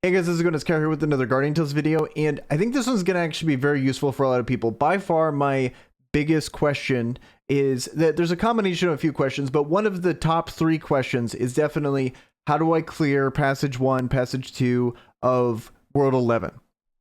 Hey guys, this is Goodness Care here with another Guardian Tales video, and I think this one's going to actually be very useful for a lot of people. By far, my biggest question is that there's a combination of a few questions, but one of the top three questions is definitely, how do I clear Passage 1, Passage 2 of World 11?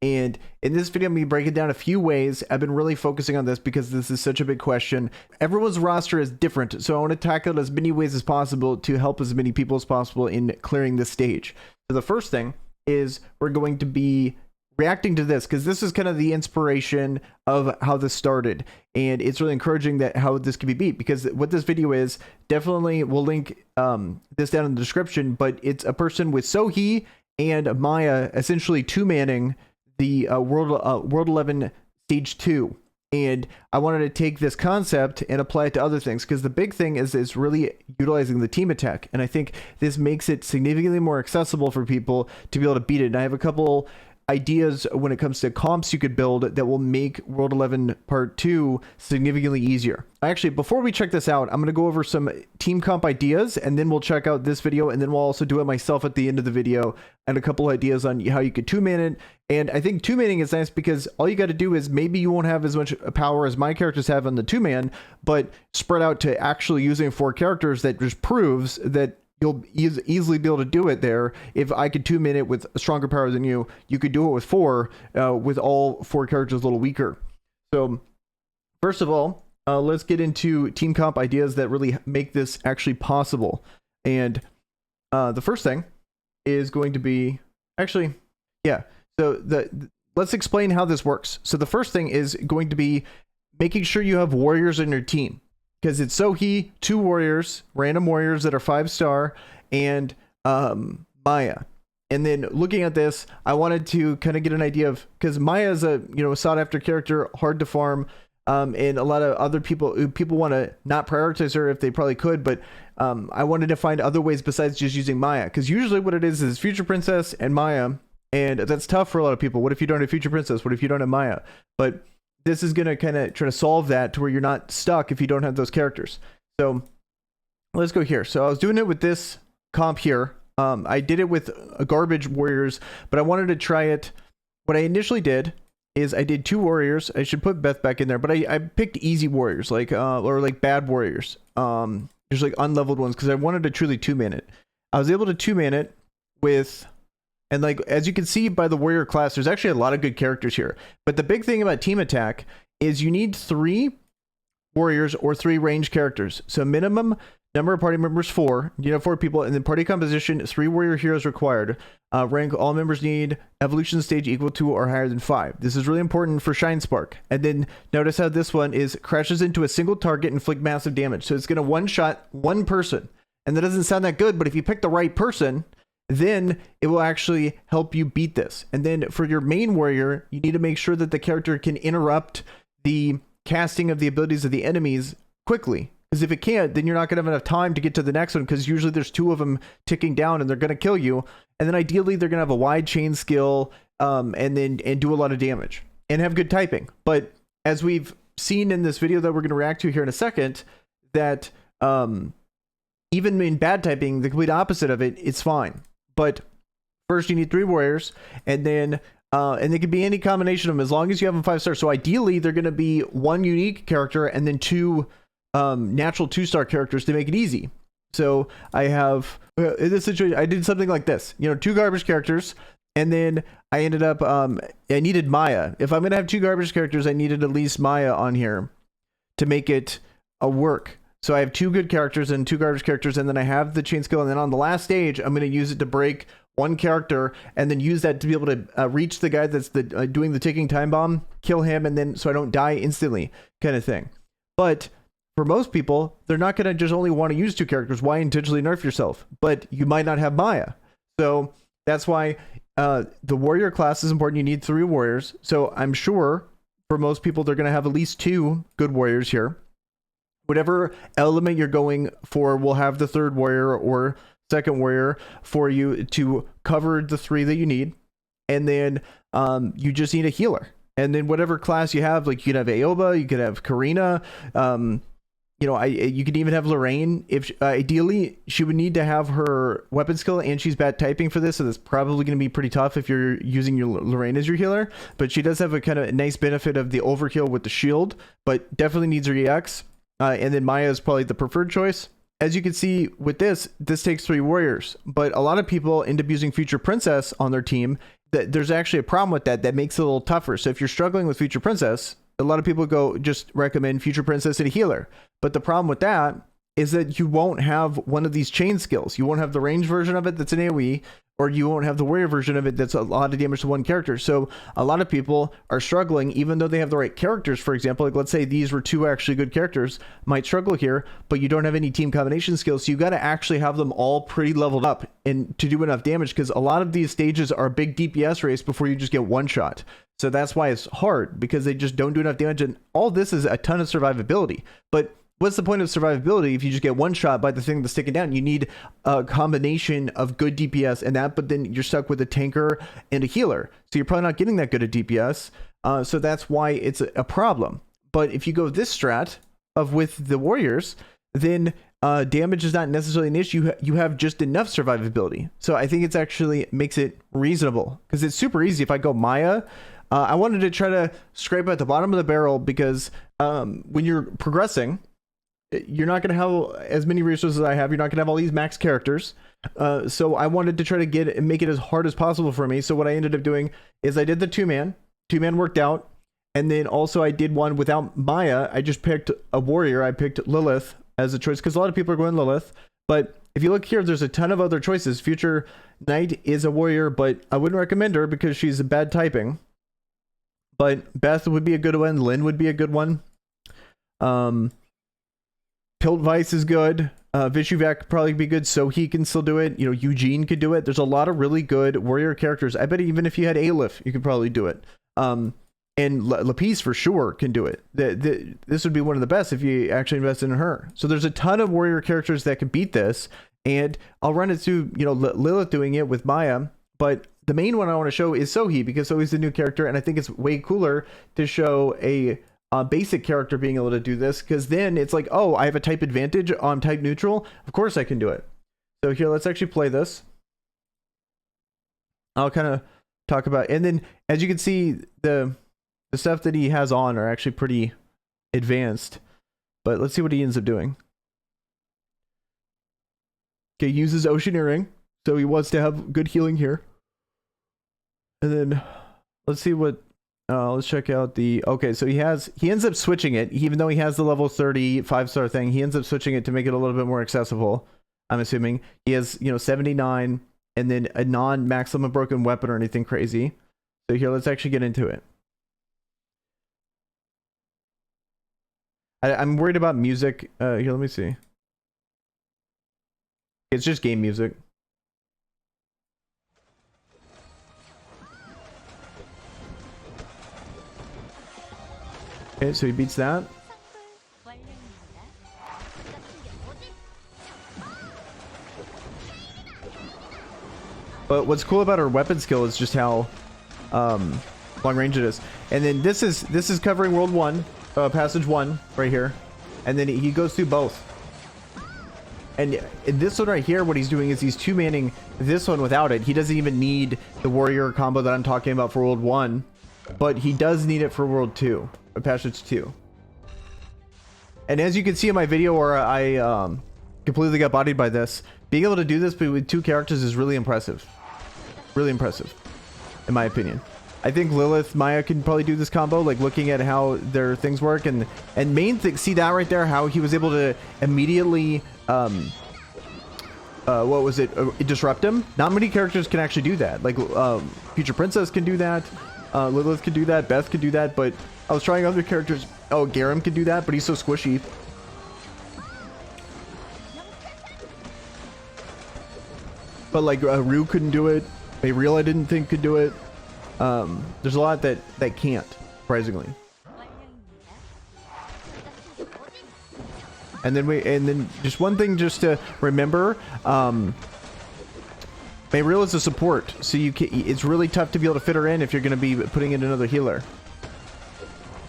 And in this video, I'm going to break it down a few ways. I've been really focusing on this because this is such a big question. Everyone's roster is different, so I want to tackle it as many ways as possible to help as many people as possible in clearing this stage. So the first thing is we're going to be reacting to this because this is kind of the inspiration of how this started, and it's really encouraging that how this can be beat, because what this video is, definitely we'll link this down in the description, but it's a person with Sohee and Maya essentially two-manning the World 11 Stage 2. And I wanted to take this concept and apply it to other things, because the big thing is really utilizing the team attack. And I think this makes it significantly more accessible for people to be able to beat it. And I have a couple ideas when it comes to comps you could build that will make World 11 Part 2 significantly easier. Actually, before we check this out, I'm going to go over some team comp ideas, and then we'll check out this video, and then we'll also do it myself at the end of the video, and a couple ideas on how you could two-man it. And I think two-manning is nice because all you got to do is, maybe you won't have as much power as my characters have on the two-man, but spread out to actually using 4 characters. That just proves that you'll easily be able to do it there. If I could two-man it with stronger power than you, you could do it with 4, with all 4 characters a little weaker. So first of all, let's get into team comp ideas that really make this actually possible. And the first thing is going to be, actually, yeah. So let's explain how this works. So the first thing is going to be making sure you have warriors in your team, because it's Sohee, 2 warriors, random warriors that are 5-star, and Maya. And then looking at this, I wanted to kind of get an idea of, because Maya is a sought after character, hard to farm, and a lot of other people want to not prioritize her if they probably could, but I wanted to find other ways besides just using Maya, because usually what it is Future Princess and Maya, and that's tough for a lot of people. What if you don't have Future Princess? What if you don't have Maya? But this is going to kind of try to solve that to where you're not stuck if you don't have those characters. So let's go here. So I was doing it with this comp here. I did it with garbage warriors, but I wanted to try it. What I initially did is I did 2 warriors. I should put Beth back in there, but I picked easy warriors, like or like bad warriors. There's like unleveled ones, because I wanted to truly two-man it. I was able to two-man it with, and like, as you can see by the warrior class, there's actually a lot of good characters here. But the big thing about team attack is you need 3 warriors or 3 range characters. So minimum number of party members 4. You have 4 people, and then party composition, 3 warrior heroes required. Rank, all members need evolution stage equal to or higher than 5. This is really important for Shine Spark. And then notice how this one is crashes into a single target and inflict massive damage. So it's going to one-shot one person. And that doesn't sound that good, but if you pick the right person, then it will actually help you beat this. And then for your main warrior, you need to make sure that the character can interrupt the casting of the abilities of the enemies quickly. Because if it can't, then you're not going to have enough time to get to the next one, because usually there's 2 of them ticking down and they're going to kill you. And then ideally they're going to have a wide chain skill, and do a lot of damage and have good typing. But as we've seen in this video that we're going to react to here in a second, that even in bad typing, the complete opposite of it, it's fine. But first you need 3 warriors, and then and they could be any combination of them as long as you have them 5 stars. So ideally they're going to be 1 unique character and then 2 natural 2-star characters to make it easy. So I have in this situation, I did something like this, 2 garbage characters, and then I ended up I needed Maya. If I'm going to have 2 garbage characters, I needed at least Maya on here to make it a work. So I have 2 good characters and 2 garbage characters, and then I have the chain skill, and then on the last stage, I'm going to use it to break 1 character, and then use that to be able to reach the guy that's doing the ticking time bomb, kill him, and then so I don't die instantly, kind of thing. But for most people, they're not going to just only want to use 2 characters. Why intentionally nerf yourself? But you might not have Maya. So that's why the warrior class is important. You need 3 warriors. So I'm sure for most people, they're going to have at least 2 good warriors here. Whatever element you're going for will have the 3rd warrior or 2nd warrior for you to cover the 3 that you need. And then you just need a healer. And then whatever class you have, like you could have Aoba, you could have Karina, you know, you could even have Lorraine. If ideally, she would need to have her weapon skill, and she's bad typing for this, so that's probably going to be pretty tough if you're using your Lorraine as your healer. But she does have a kind of nice benefit of the overkill with the shield, but definitely needs her EX. And then Maya is probably the preferred choice. As you can see with this takes 3 warriors, but a lot of people end up using Future Princess on their team. That there's actually a problem with that makes it a little tougher. So if you're struggling with Future Princess, a lot of people just recommend Future Princess and a healer. But the problem with that is that you won't have one of these chain skills. You won't have the range version of it that's an AoE, or you won't have the warrior version of it that's a lot of damage to one character. So a lot of people are struggling, even though they have the right characters. For example, like let's say these were 2 actually good characters, might struggle here, but you don't have any team combination skills. So you got to actually have them all pretty leveled up and to do enough damage, because a lot of these stages are a big DPS race before you just get one shot. So that's why it's hard, because they just don't do enough damage. And all this is a ton of survivability. But what's the point of survivability if you just get one shot by the thing that's sticking down? You need a combination of good DPS and that, but then you're stuck with a tanker and a healer. So you're probably not getting that good at DPS. So that's why it's a problem. But if you go this strat of with the warriors, then damage is not necessarily an issue. You have just enough survivability. So I think it's actually makes it reasonable, because it's super easy. If I go Maya, I wanted to try to scrape at the bottom of the barrel, because when you're progressing, you're not going to have as many resources as I have. You're not going to have all these max characters. So I wanted to try to make it as hard as possible for me. So what I ended up doing is I did the 2-man. 2-man worked out. And then also I did one without Maya. I just picked a warrior. I picked Lilith as a choice, because a lot of people are going Lilith. But if you look here, there's a ton of other choices. Future Knight is a warrior, but I wouldn't recommend her because she's a bad typing. But Beth would be a good one. Lynn would be a good one. Tilt Vice is good. Vishuvac could probably be good, so he can still do it. You know, Eugene could do it. There's a lot of really good warrior characters. I bet even if you had Aleph, you could probably do it. And Lapis for sure can do it. This would be one of the best if you actually invest in her. So there's a ton of warrior characters that can beat this. And I'll run it through, you know, Lilith doing it with Maya. But the main one I want to show is Sohi, because Sohi's the new character, and I think it's way cooler to show a basic character being able to do this, because then it's like, oh, I have a type advantage on type neutral. Of course I can do it. So here, let's actually play this. I'll kind of talk about, and then as you can see, the stuff that he has on are actually pretty advanced. But let's see what he ends up doing. Okay, uses Ocean Earring, so he wants to have good healing here. And then let's see what. Let's check out the, okay, so he ends up switching it, even though he has the level 30 5-star thing, he ends up switching it to make it a little bit more accessible, I'm assuming. He has, you know, 79, and then a non-maximum broken weapon or anything crazy. So here, let's actually get into it. I'm worried about music. Here, let me see. It's just game music. Okay, so he beats that. But what's cool about her weapon skill is just how long range it is. And then this is covering World 1, Passage 1 right here. And then he goes through both. And in this one right here, what he's doing is he's 2-manning this one without it. He doesn't even need the warrior combo that I'm talking about for World 1. But he does need it for World 2. Passage 2. And as you can see in my video where I completely got bodied by this, being able to do this with 2 characters is really impressive. Really impressive, in my opinion. I think Lilith, Maya can probably do this combo, like looking at how their things work, and main thing, see that right there, how he was able to immediately what was it, disrupt him. Not many characters can actually do that. Like Future Princess can do that, Lilith can do that, Beth can do that, but I was trying other characters. Oh, Garam can do that, but he's so squishy. But like Rue couldn't do it. Real I didn't think could do it. There's a lot that can't, surprisingly. And then just one thing just to remember, Real is a support, so it's really tough to be able to fit her in if you're going to be putting in another healer.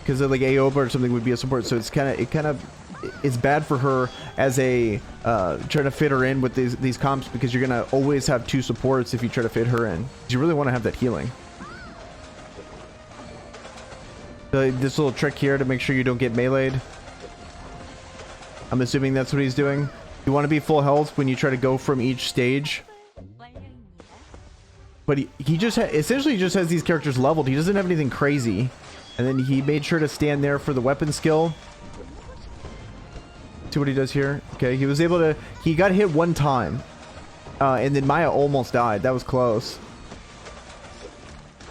Because like Aoba or something would be a support, so it kind of is bad for her as a trying to fit her in with these comps, because you're gonna always have two supports if you try to fit her in. You really want to have that healing. This little trick here to make sure you don't get meleeed. I'm assuming that's what he's doing. You want to be full health when you try to go from each stage. But he just essentially just has these characters leveled. He doesn't have anything crazy. And then he made sure to stand there for the weapon skill. See what he does here. Okay, he was able to... He got hit one time. And then Maya almost died. That was close.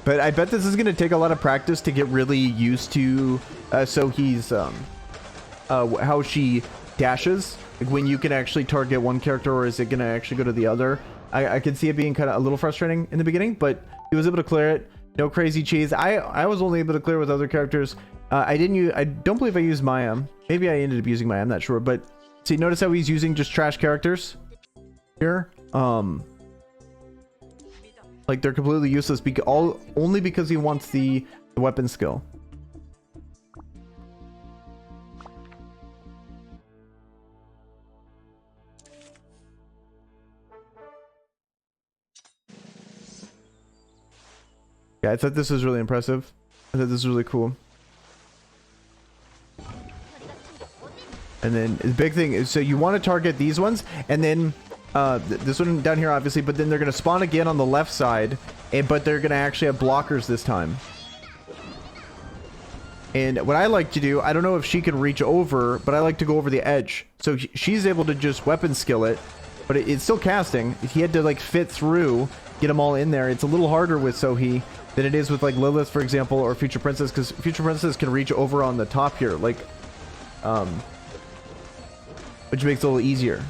But I bet this is going to take a lot of practice to get really used to Sohee's... how she dashes. Like when you can actually target one character, or is it going to actually go to the other? I could see it being kind of a little frustrating in the beginning, but he was able to clear it. No crazy cheese. I was only able to clear with other characters. I don't believe I used Maya. Maybe I ended up using Maya, I'm not sure. But see, notice how he's using just trash characters here. Like they're completely useless only because he wants the weapon skill. Yeah, I thought this was really impressive. I thought this was really cool. And then the big thing is, so you want to target these ones, and then this one down here, obviously, but then they're going to spawn again on the left side, but they're going to actually have blockers this time. And what I like to do, I don't know if she can reach over, but I like to go over the edge. So she's able to just weapon skill it, but it's still casting. He had to like fit through, get them all in there. It's a little harder with Sohee than it is with like Lilith, for example, or Future Princess, because Future Princess can reach over on the top here, like, which makes it a little easier.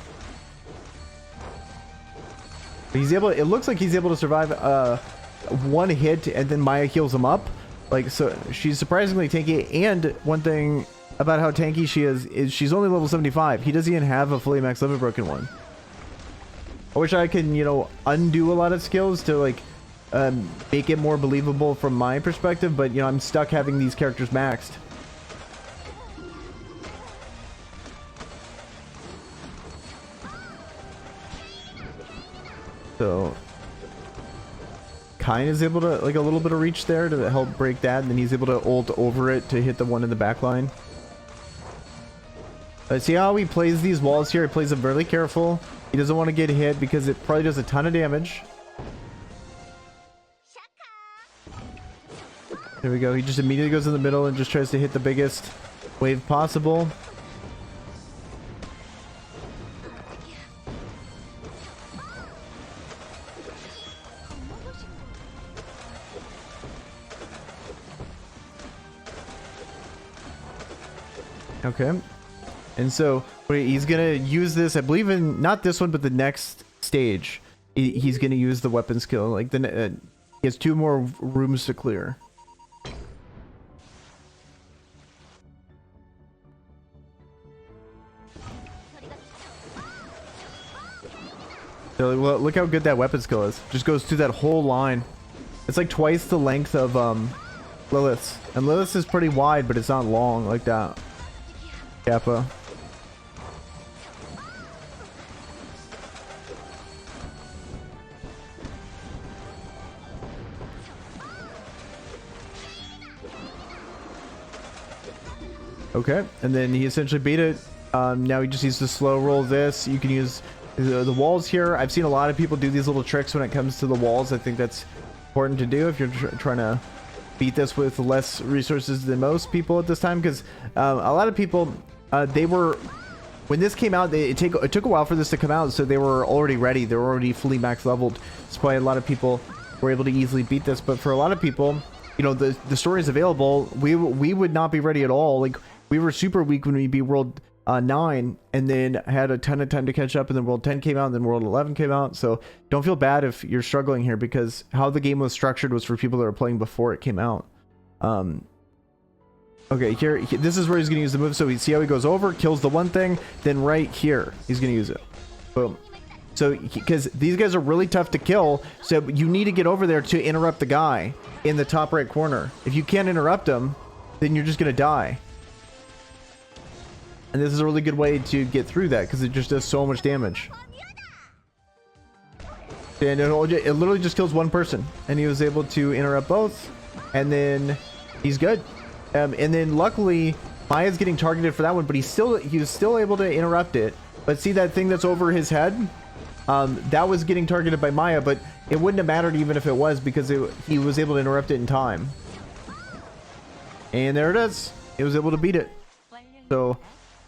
He's able. It looks like he's able to survive one hit, and then Maya heals him up. Like, so she's surprisingly tanky. And one thing about how tanky she is she's only level 75. He doesn't even have a fully max limit broken one. I wish I could, you know, undo a lot of skills to like make it more believable from my perspective, but you know, I'm stuck having these characters maxed. So Kain is able to like a little bit of reach there to help break that, and then he's able to ult over it to hit the one in the back line. See how he plays these walls here? He plays them really careful. He doesn't want to get hit because it probably does a ton of damage. There we go. He just immediately goes in the middle and just tries to hit the biggest wave possible. Okay. And so he's going to use this, I believe in not this one, but the next stage. He's going to use the weapon skill. Like he has 2 more rooms to clear. So, well, look how good that weapon skill is. Just goes through that whole line. It's like twice the length of Lilith's. And Lilith's is pretty wide, but it's not long like that. Kappa. Okay, and then he essentially beat it. Now he just needs to slow roll this. You can use the walls here. I've seen a lot of people do these little tricks when it comes to the walls. I think that's important to do if you're trying to beat this with less resources than most people at this time, because a lot of people they were, when this came out, it took a while for this to come out, so they were already ready. They were already fully max leveled. That's why a lot of people were able to easily beat this. But for a lot of people, you know, the story is available. We would not be ready at all. Like, we were super weak when we beat World 9, and then had a ton of time to catch up, and then World 10 came out, and then World 11 came out. So don't feel bad if you're struggling here, because how the game was structured was for people that were playing before it came out. Okay, here, this is where he's going to use the move. So we see how he goes over, kills the one thing, then right here he's going to use it. Boom. So because these guys are really tough to kill, so you need to get over there to interrupt the guy in the top right corner. If you can't interrupt him, then you're just going to die. And this is a really good way to get through that because it just does so much damage. And it literally just kills one person, and he was able to interrupt both, and then he's good. And then luckily Maya's getting targeted for that one, but he was still able to interrupt it. But see that thing that's over his head? That was getting targeted by Maya, but it wouldn't have mattered even if it was, because he was able to interrupt it in time. And there it is. He was able to beat it. So,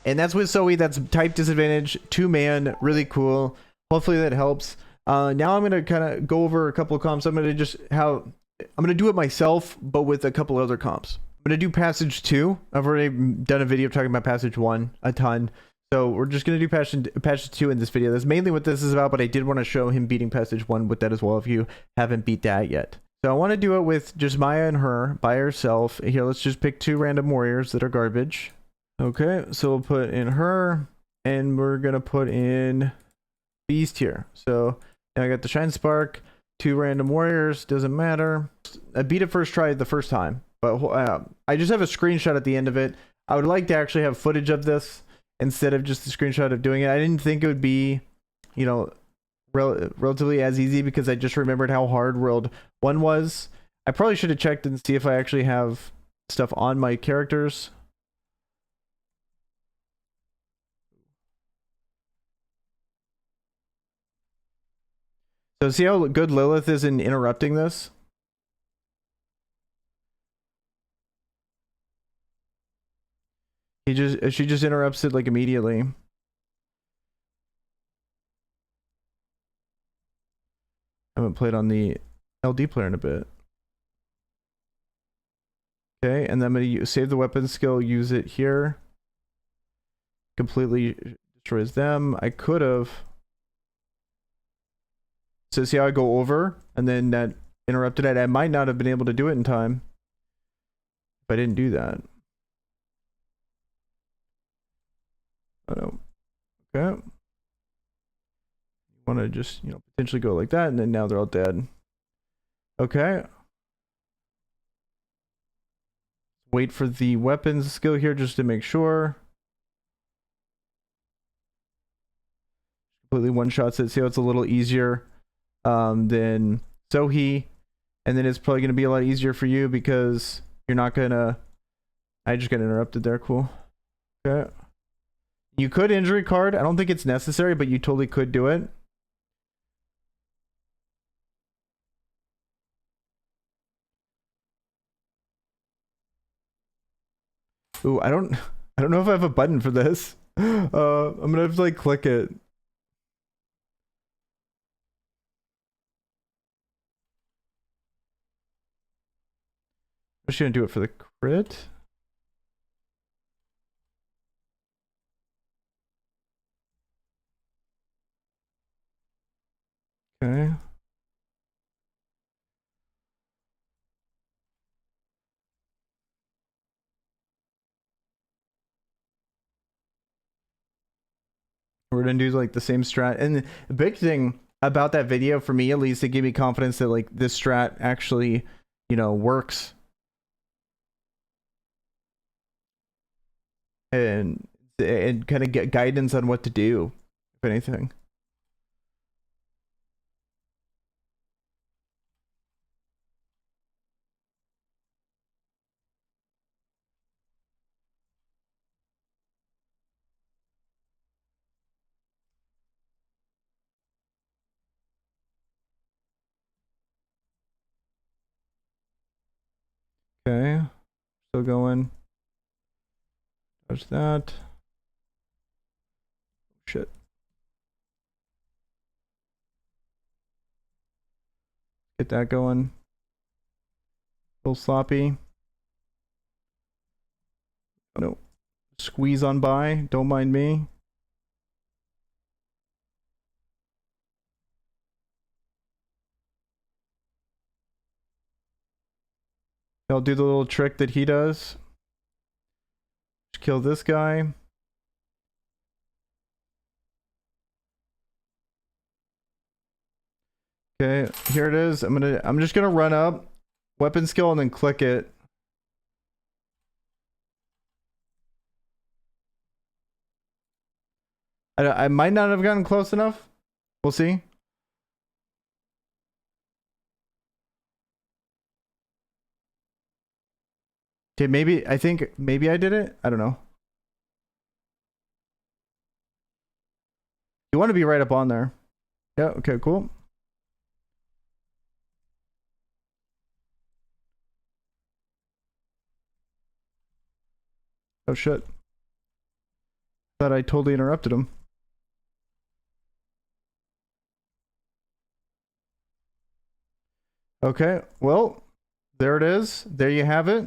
and that's with Zoe. That's type disadvantage, 2-man, really cool. Hopefully that helps. Now I'm gonna kind of go over a couple of comps. I'm gonna do it myself, but with a couple other comps. I'm gonna do Passage 2. I've already done a video talking about Passage 1 a ton. So we're just gonna do Passage 2 in this video. That's mainly what this is about, but I did want to show him beating Passage 1 with that as well if you haven't beat that yet. So I want to do it with just Maya and her by herself. Here, let's just pick 2 random warriors that are garbage. Okay, so we'll put in her, and we're gonna put in Beast here. So now I got the Shine Spark, 2 random warriors, doesn't matter. I beat it first try the first time, but I just have a screenshot at the end of it. I would like to actually have footage of this instead of just the screenshot of doing it. I didn't think it would be, you know, relatively as easy because I just remembered how hard World 1 was. I probably should have checked and see if I actually have stuff on my characters. So see how good Lilith is in interrupting this? She just interrupts it like immediately. I haven't played on the LD player in a bit. Okay, and then I'm going to save the weapon skill, use it here. Completely destroys them. I could have. So see how I go over and then that interrupted it. I might not have been able to do it in time if I didn't do that. Oh no. Okay. Want to just, you know, potentially go like that, and then now they're all dead. Okay. Wait for the weapons skill here just to make sure. Completely one-shots it. See how it's a little easier than Sohi, and then it's probably going to be a lot easier for you because you're not going to... I just got interrupted there. Cool. Okay. You could injury card. I don't think it's necessary, but you totally could do it. Ooh, I don't know if I have a button for this. I'm gonna have to like click it. I'm just gonna do it for the crit. Okay. We're gonna do like the same strat, and the big thing about that video, for me at least, it gave me confidence that like this strat actually, you know, works. And kind of get guidance on what to do, if anything. Okay, still going. Touch that. Shit. Get that going. A little sloppy. Oh, no. Squeeze on by. Don't mind me. I'll do the little trick that he does. Just kill this guy. Okay, here it is. I'm just gonna run up, weapon skill, and then click it. I might not have gotten close enough. We'll see. Okay, I think maybe I did it. I don't know. You want to be right up on there. Yeah, okay, cool. Oh shit. Thought I totally interrupted him. Okay, well, there it is. There you have it.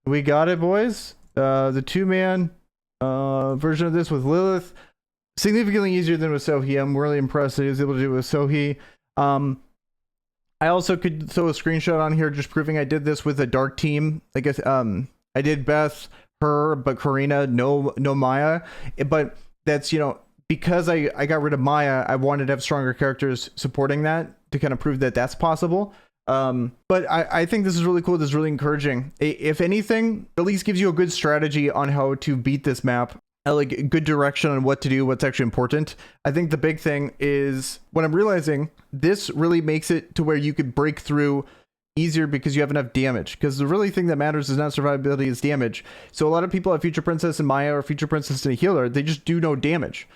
We got it, boys. The 2-man version of this with Lilith. Significantly easier than with Sohi. I'm really impressed that he was able to do it with Sohi. I also could throw a screenshot on here just proving I did this with a dark team. I guess I did Beth, her, but Karina, no Maya. But that's, you know, because I got rid of Maya, I wanted to have stronger characters supporting that to kind of prove that that's possible. But I think this is really cool. This is really encouraging. If anything, at least gives you a good strategy on how to beat this map. Like good direction on what to do, what's actually important. I think the big thing is what I'm realizing, this really makes it to where you could break through easier because you have enough damage. Because the really thing that matters is not survivability, it's damage. So a lot of people have Future Princess and Maya or Future Princess and a healer, they just do no damage.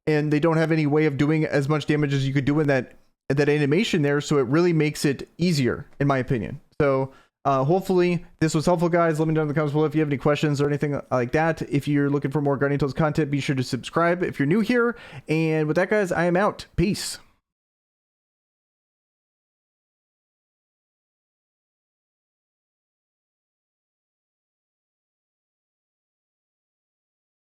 And they don't have any way of doing as much damage as you could do in that animation there. So it really makes it easier, in my opinion. So hopefully this was helpful, guys. Let me know in the comments below if you have any questions or anything like that. If you're looking for more Guardian Tales content, be sure to subscribe if you're new here. And with that, guys, I am out. Peace.